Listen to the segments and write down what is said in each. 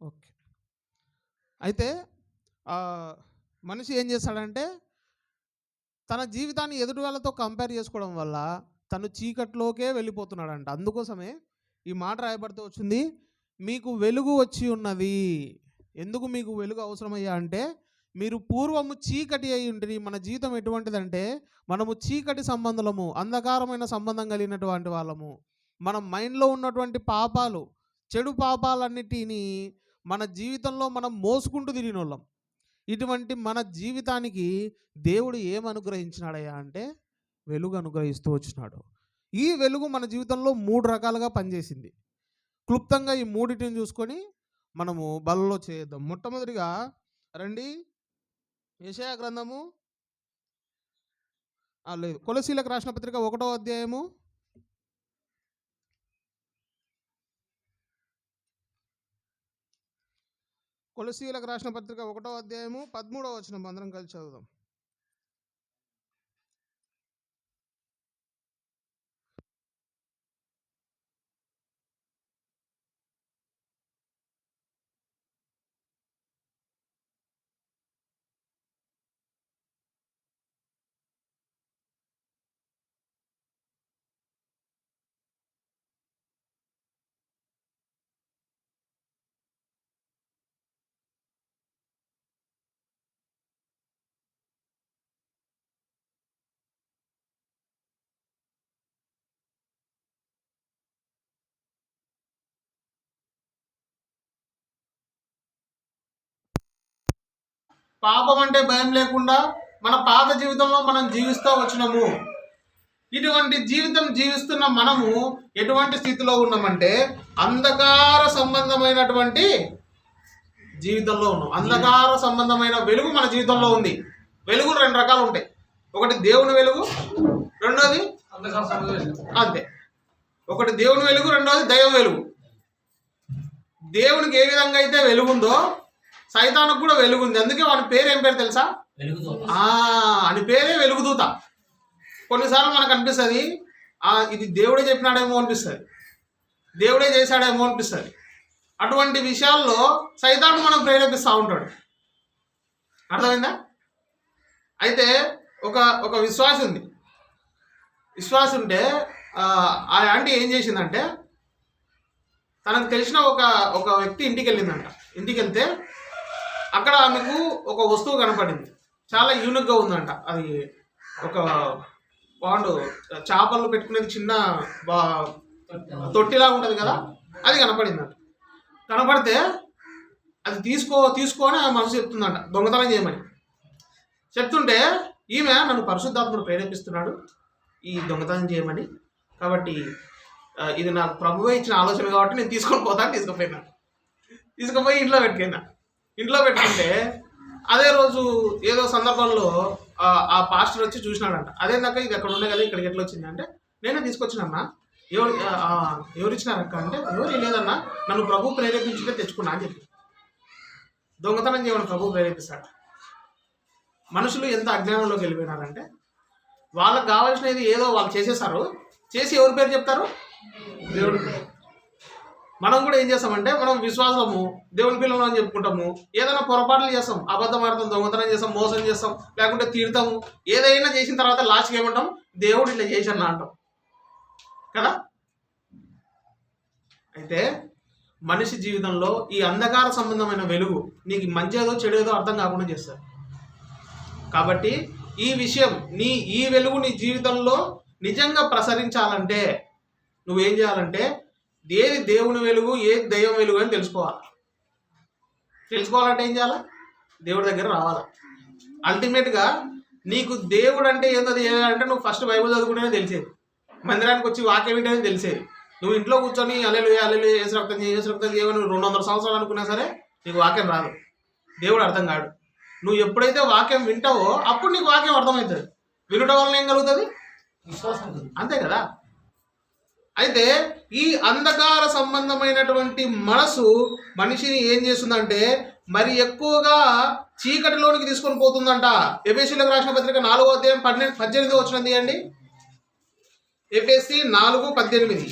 Okay. అయితే మనిషి ఏం చేస్తాడంటే తన జీవితాన్ని ఎదుటి వాళ్ళతో కంపేర్ చేసుకోవడం వల్ల తను చీకట్లోకే వెళ్ళిపోతున్నాడంట. అందుకోసమే ఈ మాట రాయబడుతూ వచ్చింది, మీకు వెలుగు వచ్చి ఉన్నది. ఎందుకు మీకు వెలుగు అవసరమయ్యా అంటే, మీరు పూర్వము చీకటి అయి ఉంటుంది. మన జీవితం ఎటువంటిదంటే, మనము చీకటి సంబంధులము, అంధకారమైన సంబంధం కలిగినటువంటి వాళ్ళము. మన మైండ్లో ఉన్నటువంటి పాపాలు, చెడు పాపాలన్నిటినీ మన జీవితంలో మనం మోసుకుంటూ తిరిగినోళ్ళం. ఇటువంటి మన జీవితానికి దేవుడు ఏం అనుగ్రహించినాడయ్యా అంటే వెలుగు అనుగ్రహిస్తూ వచ్చినాడు. ఈ వెలుగు మన జీవితంలో 3 రకాలుగా పనిచేసింది. క్లుప్తంగా ఈ మూడింటిని చూసుకొని మనము బలలో చేద్దాం. మొట్టమొదటిగా రండి, యెషయా గ్రంథము లేదు, కొలసీలకు రాసిన పత్రిక 1వ అధ్యాయము 13వ వచనం అందరం కలిసి చదువుదాం. పాపం అంటే భయం లేకుండా మన పాత జీవితంలో మనం జీవిస్తూ వచ్చినాము. ఇటువంటి జీవితం జీవిస్తున్న మనము ఎటువంటి స్థితిలో ఉన్నామంటే అంధకార సంబంధమైనటువంటి జీవితంలో ఉన్నాం. అంధకార సంబంధమైన వెలుగు మన జీవితంలో ఉంది. వెలుగు 2 రకాలు ఉంటాయి. ఒకటి దేవుని వెలుగు, రెండోది అంతే. ఒకటి దేవుని వెలుగు, రెండోది దైవ వెలుగు. దేవునికి ఏ విధంగా అయితే వెలుగుందో సైతానికి కూడా వెలుగుంది. అందుకే వాని పేరు ఏం పేరు తెలుసా? అని పేరే వెలుగుదూత. కొన్నిసార్లు మనకు అనిపిస్తుంది ఇది దేవుడే చెప్పినాడేమో అనిపిస్తుంది, దేవుడే చేశాడేమో అనిపిస్తుంది. అటువంటి విషయాల్లో సైతాను మనం ప్రేరేపిస్తూ ఉంటాడు. అర్థమైందా? అయితే ఒక విశ్వాసం ఉంది. విశ్వాసం ఉంటే ఆ ఆంటీ ఏం చేసిందంటే తనకు తెలిసిన ఒక వ్యక్తి ఇంటికి వెళ్ళిందంట. ఇంటికి వెళ్తే అక్కడ ఆమెకు ఒక వస్తువు కనపడింది, చాలా యూనిక్గా ఉందంట. అది ఒక పాండు, చేపలు పెట్టుకునేది చిన్న తొట్టిలా ఉంటుంది కదా, అది కనపడిందంట. కనపడితే అది తీసుకో అని ఆ మనసు చెప్తుందంట, దొంగతనం చేయమని చెప్తుంటే ఈమె నన్ను పరిశుద్ధాత్ముడు ప్రేరేపిస్తున్నాడు ఈ దొంగతనం చేయమని, కాబట్టి ఇది నాకు ప్రభువే ఇచ్చిన ఆలోచన కాబట్టి నేను తీసుకుపోయి ఇంట్లో పెట్టుకుంటే అదే రోజు ఏదో సందర్భంలో ఆ పాస్టర్ వచ్చి చూసినాడంట. అదేందాక ఇది అక్కడ ఉండే కదా, ఇక్కడికి ఎట్లా వచ్చింది అంటే నేనే తీసుకొచ్చినన్నా. ఎవరు ఇచ్చినారక్క అంటే ఎవరు లేదన్నా, నన్ను ప్రభు ప్రేరేపించుంటే తెచ్చుకున్నా అని చెప్పి. దొంగతనం చేయమని ప్రభు ప్రేరేపిస్తాడు. మనుషులు ఎంత అజ్ఞానంలోకి వెళ్ళిపోయినారంటే వాళ్ళకి కావాల్సినది ఏదో వాళ్ళు చేసేసారు, చేసి ఎవరి పేరు చెప్తారు? దేవుడి పేరు. మనం కూడా ఏం చేస్తామంటే మనం విశ్వాసము, దేవుని పిల్లలు అని చెప్పుకుంటాము, ఏదైనా పొరపాట్లు చేస్తాం, అబద్ధం ఆడతాం, దొంగతనం చేస్తాం, మోసం చేస్తాం, లేకుంటే తీరుతాము. ఏదైనా చేసిన తర్వాత లాస్ట్కి ఏమంటాం? దేవుడు ఇట్లా చేశాను అంటాం కదా. అయితే మనిషి జీవితంలో ఈ అంధకార సంబంధమైన వెలుగు నీకు మంచేదో చెడేదో అర్థం కాకుండా చేస్తారు. కాబట్టి ఈ విషయం ఈ వెలుగు నీ జీవితంలో నిజంగా ప్రసరించాలంటే నువ్వేం చేయాలంటే ఏది దేవుని వెలుగు, ఏది దైవం వెలుగు అని తెలుసుకోవాలంటే ఏం చేయాలి? దేవుడి దగ్గర రావాలి. అల్టిమేట్గా నీకు దేవుడు అంటే ఏందో అంటే నువ్వు ఫస్ట్ బైబిల్ చదువుకుంటేనే తెలిసేది, మందిరానికి వచ్చి వాక్యం వింటేనే తెలిసేది. నువ్వు ఇంట్లో కూర్చొని హల్లెలూయా యేసు రక్తం చేయని 200 సంవత్సరాలు అనుకున్నా సరే నీకు వాక్యం రాదు, దేవుడు అర్థం కాడు. నువ్వు ఎప్పుడైతే వాక్యం వింటావో అప్పుడు నీకు వాక్యం అర్థమవుతుంది. వినడం వల్ల ఏం కలుగుతుంది? విశ్వాసం, అంతే కదా. అయితే ఈ అంధకార సంబంధమైనటువంటి మనసు మనిషిని ఏం చేస్తుందంటే మరి ఎక్కువగా చీకటిలోనికి తీసుకొని పోతుందంట. ఎఫెసీయులకు రాసిన పత్రిక 4వ అధ్యాయం 18 వచనం తీయండి. ఎఫెసీ 4:18.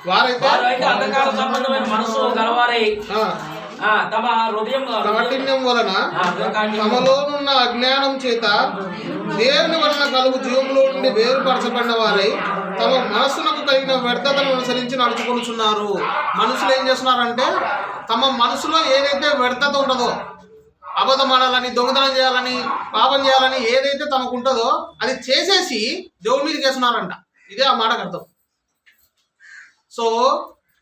వారైతే అంధకార సంబంధమైన మనసు గలవారై తమ హృదయం కాఠిన్యం వలన తమలోనున్న అజ్ఞానం చేత దేవుని వలన కలుగు జీవంలో నుండి వేరుపరచబడిన వారై తమ మనస్సులకు కలిగిన వ్యర్థతను అనుసరించి నడుచుకొనుచున్నారు. మనుషులు ఏం చేస్తున్నారంటే తమ మనసులో ఏదైతే వ్యర్థత ఉంటుందో, అబద్ధం ఆడాలని, దొంగతనం చేయాలని, పాపం చేయాలని ఏదైతే తమకు ఉంటుందో అది చేసేసి దేవుడి మీదకి వేస్తున్నారంట. ఇదే ఆ మాటకు అర్థం. సో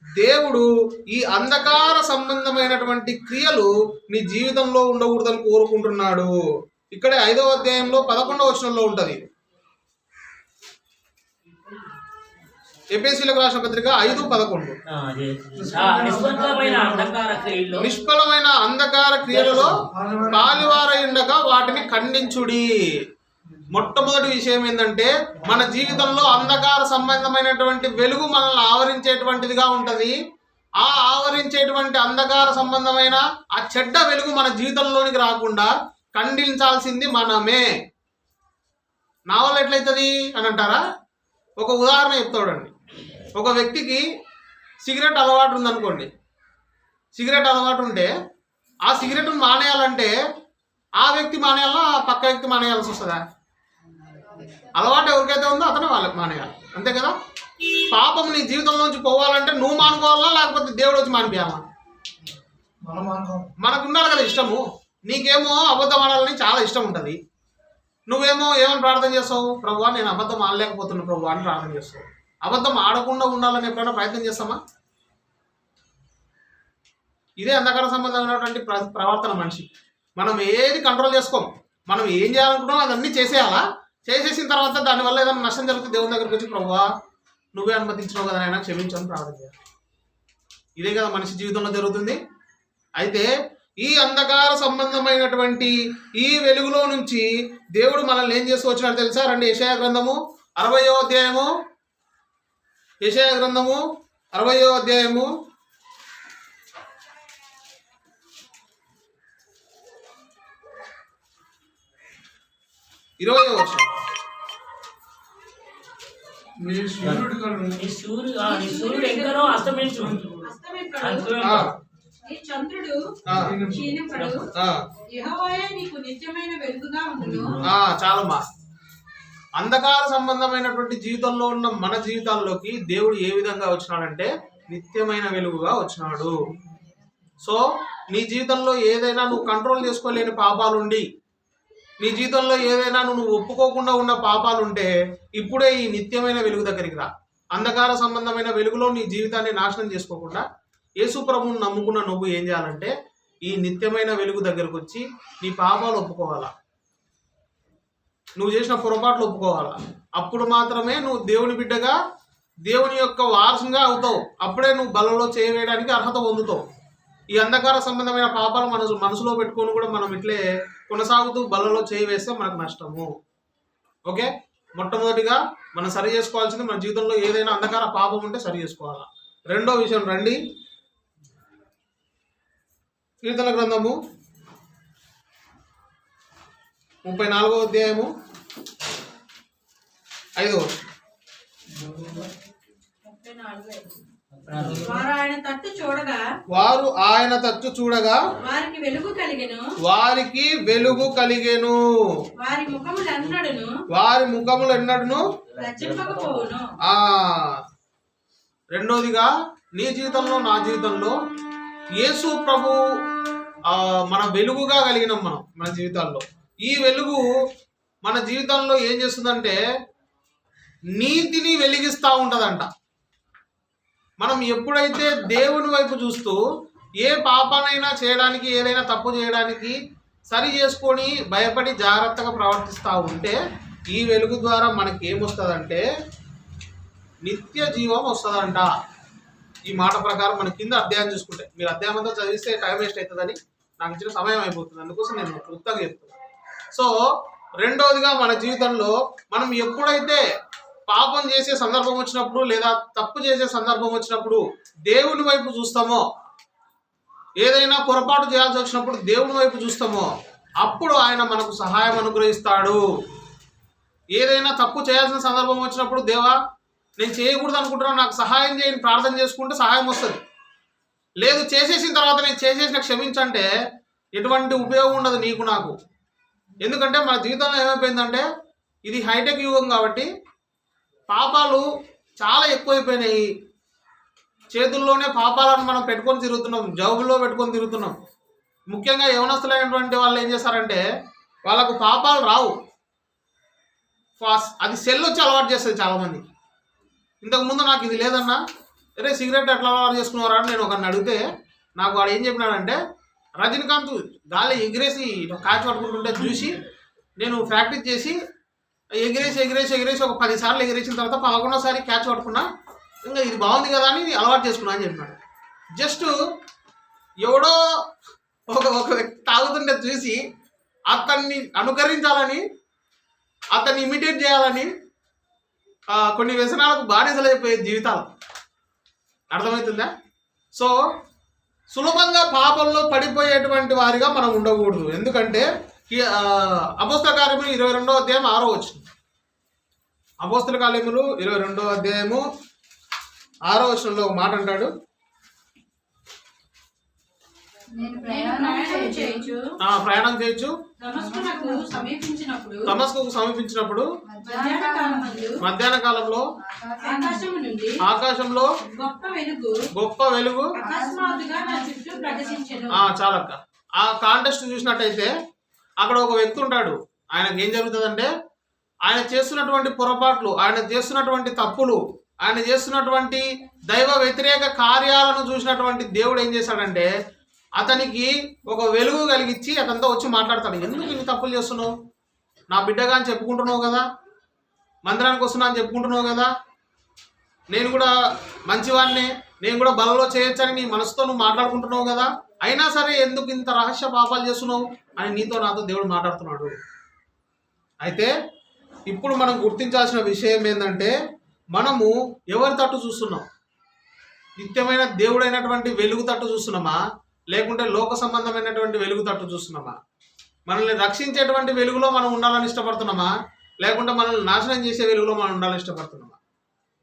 దేవుడు ఈ అంధకార సంబంధమైనటువంటి క్రియలు నీ జీవితంలో ఉండకూడదని కోరుకుంటున్నాడు. ఇక్కడే 5వ అధ్యాయంలో 11వ వచనంలో ఉంటది. ఎఫెసీయులకు రాసిన పత్రిక 5:11. నిష్ఫలమైన అంధకార క్రియలలో పాలువారయుండగా వాటిని ఖండించుడి. మొట్టమొదటి విషయం ఏంటంటే మన జీవితంలో అంధకార సంబంధమైనటువంటి వెలుగు మనల్ని ఆవరించేటువంటిదిగా ఉంటుంది. ఆ ఆవరించేటువంటి అంధకార సంబంధమైన ఆ చెడ్డ వెలుగు మన జీవితంలోనికి రాకుండా ఖండించాల్సింది మనమే. నా వల్ల ఎట్లయితుంది అని అంటారా? ఒక ఉదాహరణ చెప్తాడండి. ఒక వ్యక్తికి సిగరెట్ అలవాటు ఉందనుకోండి. సిగరెట్ అలవాటు ఉంటే ఆ సిగరెట్ను మానేయాలంటే ఆ వ్యక్తి మానేయాలా, పక్క వ్యక్తి మానేయాల్సి వస్తుందా? అలవాటు ఎవరికైతే ఉందో అతనే వాళ్ళకి మానేయాలి, అంతే కదా. పాపం నీ జీవితంలోంచి పోవాలంటే నువ్వు మానుకోవాలా, లేకపోతే దేవుడు వచ్చి మానిపించాలా? మనకు ఉండాలి కదా ఇష్టము. నీకేమో అబద్ధం ఆడాలని చాలా ఇష్టం ఉంటుంది. నువ్వేమో ఏమని ప్రార్థన చేస్తావు? ప్రభువా నేను అబద్ధం ఆడలేకపోతున్నా ప్రభు అని ప్రార్థన చేస్తావు. అబద్ధం ఆడకుండా ఉండాలని ఎప్పుడైనా ప్రయత్నం చేస్తామా? ఇదే అంధకార సంబంధమైనటువంటి ప్రవర్తన మనిషి. మనం ఏది కంట్రోల్ చేసుకోం. మనం ఏం చేయాలనుకుంటామో అదన్నీ చేసేయాలా. చేసేసిన తర్వాత దానివల్ల ఏదైనా నష్టం జరిగితే దేవుని దగ్గరికి వచ్చి ప్రభువా నువ్వే అనుమతించినావు కదా నాయనా క్షమించని ప్రార్థన చేయాలి. ఇదే కదా మనిషి జీవితంలో జరుగుతుంది. అయితే ఈ అంధకార సంబంధమైనటువంటి ఈ వెలుగులో నుంచి దేవుడు మనల్ని ఏం చేస్తూ వచ్చినాడు తెలుసా? రండి, యెషయా గ్రంథము 60వ అధ్యాయము. యెషయా గ్రంథము 60వ అధ్యాయము 20వ వచనం. నీ సూర్యుడు ఎంకనో అస్తమించు, నీ చంద్రుడు క్షీణపడు, యెహోవాయే నీకు నిత్యమైన వెలుగుగా ఉండును. చాలమ్మా. అంధకార సంబంధమైనటువంటి జీవితంలో ఉన్న మన జీవితాల్లోకి దేవుడు ఏ విధంగా వచ్చినాడంటే నిత్యమైన వెలుగుగా వచ్చినాడు. సో నీ జీవితంలో ఏదైనా నువ్వు కంట్రోల్ చేసుకోలేని పాపాలుండి, నీ జీవితంలో ఏదైనా నువ్వు ఒప్పుకోకుండా ఉన్న పాపాలుంటే ఇప్పుడే ఈ నిత్యమైన వెలుగు దగ్గరికి రా. అంధకార సంబంధమైన వెలుగులో నీ జీవితాన్ని నాశనం చేసుకోకుండా యేసు ప్రభువుని నమ్ముకున్న నువ్వు ఏం చేయాలంటే ఈ నిత్యమైన వెలుగు దగ్గరకు వచ్చి నీ పాపాలు ఒప్పుకోవాలా, నువ్వు చేసిన పొరపాట్లు ఒప్పుకోవాలా. అప్పుడు మాత్రమే నువ్వు దేవుని బిడ్డగా, దేవుని యొక్క వారసుగా అవుతావు. అప్పుడే నువ్వు బలలో చేయవేయడానికి అర్హత పొందుతావు. ఈ అంధకార సంబంధమైన పాపాలు మనసులో పెట్టుకొని కూడా మనం ఇట్లే కొనసాగుతూ బలలో చేయి వేస్తే మనకు నష్టము. ఓకే, మొట్టమొదటిగా మనం సరి చేసుకోవాల్సింది మన జీవితంలో ఏదైనా అంధకార పాపం ఉంటే సరి చేసుకోవాలా. రెండో విషయం రండి, కీర్తన గ్రంథము 34వ అధ్యాయము 5వ. వారు ఆయన తట్టు చూడగా వారికి వెలుగు కలిగెను. వారి ముఖములు ఎన్నడూను లజ్జింపకపోవును. రెండోదిగా నీ జీవితంలో, నా జీవితంలో యేసు ప్రభు మన వెలుగుగా కలిగినాం. మన జీవితాల్లో ఈ వెలుగు మన జీవితంలో ఏం చేస్తుందంటే నీతిని వెలిగిస్తూ ఉంటుందంట. మనం ఎప్పుడైతే దేవుని వైపు చూస్తూ ఏ పాపానైనా చేయడానికి, ఏదైనా తప్పు చేయడానికి సరి చేసుకొని భయపడి జాగ్రత్తగా ప్రవర్తిస్తూ ఉంటే ఈ వెలుగు ద్వారా మనకి ఏమొస్తుందంటే నిత్య జీవం వస్తుందంట. ఈ మాట ప్రకారం మన కింద అధ్యాయం చూసుకుంటే, మీరు అధ్యాయం అంతా చదివిస్తే టైం వేస్ట్ అవుతుందని నాకు ఇచ్చిన సమయం అయిపోతుంది, అందుకోసం నేను క్లుప్తంగా చెప్తున్నాను. సో రెండవదిగా మన జీవితంలో మనం ఎప్పుడైతే పాపం చేసే సందర్భం వచ్చినప్పుడు లేదా తప్పు చేసే సందర్భం వచ్చినప్పుడు దేవుని వైపు చూస్తామో, ఏదైనా పొరపాటు చేయాల్సి వచ్చినప్పుడు దేవుని వైపు చూస్తామో అప్పుడు ఆయన మనకు సహాయం అనుగ్రహిస్తాడు. ఏదైనా తప్పు చేయాల్సిన సందర్భం వచ్చినప్పుడు దేవా నేను చేయకూడదు అనుకుంటున్నాను, నాకు సహాయం చేయని ప్రార్థన చేసుకుంటే సహాయం వస్తుంది. లేదు చేసేసిన తర్వాత నేను చేసేసిన క్షమించంటే ఎటువంటి ఉపయోగం ఉండదు నీకు నాకు. ఎందుకంటే మన జీవితంలో ఏమైపోయిందంటే ఇది హైటెక్ యుగం కాబట్టి పాపాలు చాలా ఎక్కువైపోయినాయి. చేతుల్లోనే పాపాలను మనం పెట్టుకొని తిరుగుతున్నాం, జేబుల్లో పెట్టుకొని తిరుగుతున్నాం. ముఖ్యంగా యవనస్తులైనటువంటి వాళ్ళు ఏం చేస్తారంటే వాళ్ళకు పాపాలు రావు, అది సెల్ వచ్చి అలవాటు చేస్తుంది చాలామంది. ఇంతకుముందు నాకు ఇది లేదన్నా, అరే సిగరెట్ ఎట్లా అలవాటు చేసుకున్నారా అని నేను ఒకరిని అడిగితే నాకు వాడు ఏం చెప్పినాడంటే రజనీకాంత్ గాలి ఎగిరేసి కాచి పట్టుకుంటుంటే చూసి నేను ప్రాక్టీస్ చేసి ఎగిరేసి ఒక 10 సార్లు ఎగిరేసిన తర్వాత 11వ సారి క్యాచ్ పట్టుకున్నా, ఇంకా ఇది బాగుంది కదా అని అలవాటు చేసుకున్నా అని చెప్పినాడు. జస్ట్ ఎవడో ఒక వ్యక్తి తాగుతుంటే చూసి అతన్ని అనుకరించాలని, అతన్ని ఇమిటేట్ చేయాలని కొన్ని వ్యసనాలకు బానిసలైపోయే జీవితాలు. అర్థమవుతుందా? సో సులభంగా పాపంలో పడిపోయేటువంటి వారిగా మనం ఉండకూడదు. ఎందుకంటే అపోస్తల కార్యములు 22వ అధ్యాయం 6వ వచనం. అపోస్తల కార్యములు 22వ అధ్యాయము 6వ వచనంలో ఒక మాట అంటాడు, ప్రయాణం చేయొచ్చు దమస్కుకు సమీపించినప్పుడు మధ్యాహ్న కాలంలో ఆకాశంలో గొప్ప వెలుగు. చాలక్క ఆ కాంటెస్ట్ చూసినట్టయితే అక్కడ ఒక వ్యక్తి ఉంటాడు. ఆయనకి ఏం జరుగుతుందంటే ఆయన చేస్తున్నటువంటి పొరపాట్లు, ఆయన చేస్తున్నటువంటి తప్పులు, ఆయన చేస్తున్నటువంటి దైవ వ్యతిరేక కార్యాలను చూసినటువంటి దేవుడు ఏం చేశాడంటే అతనికి ఒక వెలుగు కలిగించి అతనితో వచ్చి మాట్లాడతాడు. ఎందుకు ఇన్ని తప్పులు చేస్తున్నావు? నా బిడ్డగా అని చెప్పుకుంటున్నావు కదా, మందిరానికి వస్తున్నా అని చెప్పుకుంటున్నావు కదా, నేను కూడా మంచివాడిని, నేను కూడా బలలో చేయొచ్చని నీ మనసుతో నువ్వు మాట్లాడుకుంటున్నావు కదా, అయినా సరే ఎందుకు ఇంత రహస్య పాపాలు చేస్తున్నావు అని నీతో నాతో దేవుడు మాట్లాడుతున్నాడు. అయితే ఇప్పుడు మనం గుర్తించాల్సిన విషయం ఏంటంటే మనము ఎవరి తట్టు చూస్తున్నాం? నిత్యమైన దేవుడైనటువంటి వెలుగు తట్టు చూస్తున్నామా, లేకుంటే లోక సంబంధమైనటువంటి వెలుగు తట్టు చూస్తున్నామా? మనల్ని రక్షించేటువంటి వెలుగులో మనం ఉండాలని ఇష్టపడుతున్నామా, లేకుంటే మనల్ని నాశనం చేసే వెలుగులో మనం ఉండాలని ఇష్టపడుతున్నామా?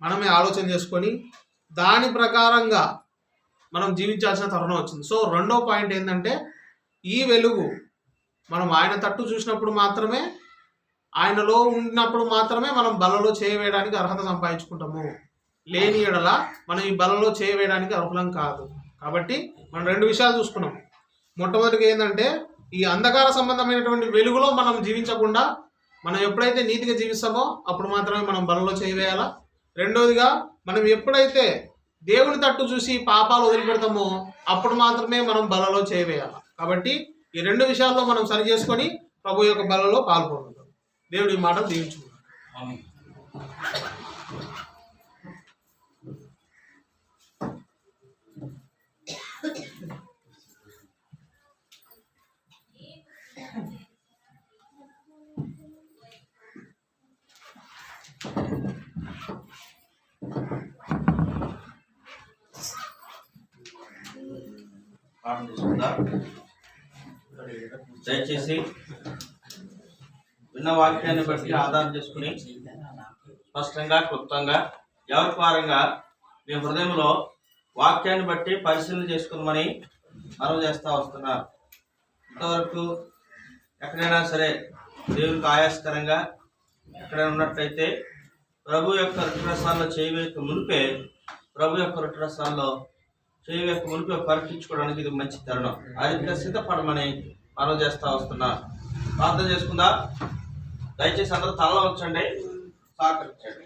మనమే ఆలోచన చేసుకొని దాని ప్రకారంగా మనం జీవించాల్సిన తరుణం వచ్చింది. సో రెండో పాయింట్ ఏంటంటే ఈ వెలుగు మనం ఆయన తట్టు చూసినప్పుడు మాత్రమే, ఆయనలో ఉన్నప్పుడు మాత్రమే మనం బలలో చేయవేయడానికి అర్హత సంపాదించుకుంటాము. లేని ఎడల మనం ఈ బలలో చేయవేయడానికి అర్హులం కాదు. కాబట్టి మనం 2 విషయాలు చూసుకున్నాం. మొట్టమొదటిగా ఏంటంటే ఈ అంధకార సంబంధమైనటువంటి వెలుగులో మనం జీవించకుండా మనం ఎప్పుడైతే నీతిగా జీవిస్తామో అప్పుడు మాత్రమే మనం బలలో చేయవేయాలా. రెండోదిగా మనం ఎప్పుడైతే దేవుని తట్టు చూసి పాపాలు వదిలిపెడతామో అప్పుడు మాత్రమే మనం బలలో చేయవేయాలి. కాబట్టి ఈ 2 విషయాల్లో మనం సరి చేసుకొని ప్రభు యొక్క బలలో పాల్గొంటాం. దేవుడి మాటలు దీవించుకుంటాం. దయచేసి విన్న వాక్యాన్ని బట్టి ఆధారం చేసుకుని స్పష్టంగా క్లుప్తంగా వ్యవహారంగా మీ హృదయంలో వాక్యాన్ని బట్టి పరిశీలన చేసుకున్నామని మనం చేస్తూ వస్తున్నారు. ఇంతవరకు ఎక్కడైనా సరే దేవునికి ఆయాస్కరంగా ఎక్కడైనా ఉన్నట్లయితే ప్రభు యొక్క రొట్టెరసాల్లో చేయవేక మునిపే ప్రభు యొక్క రొట్టెరసాల్లో చేయవేక మునిపే పరీక్షించుకోవడానికి ఇది మంచి తరుణం. ఆ రీతిగా సిద్ధపడమని మనం చేస్తూ వస్తున్నా. ప్రార్థన చేసుకుందా? దయచేసి అందరూ తలలో ఉంచండి, సహకరించండి.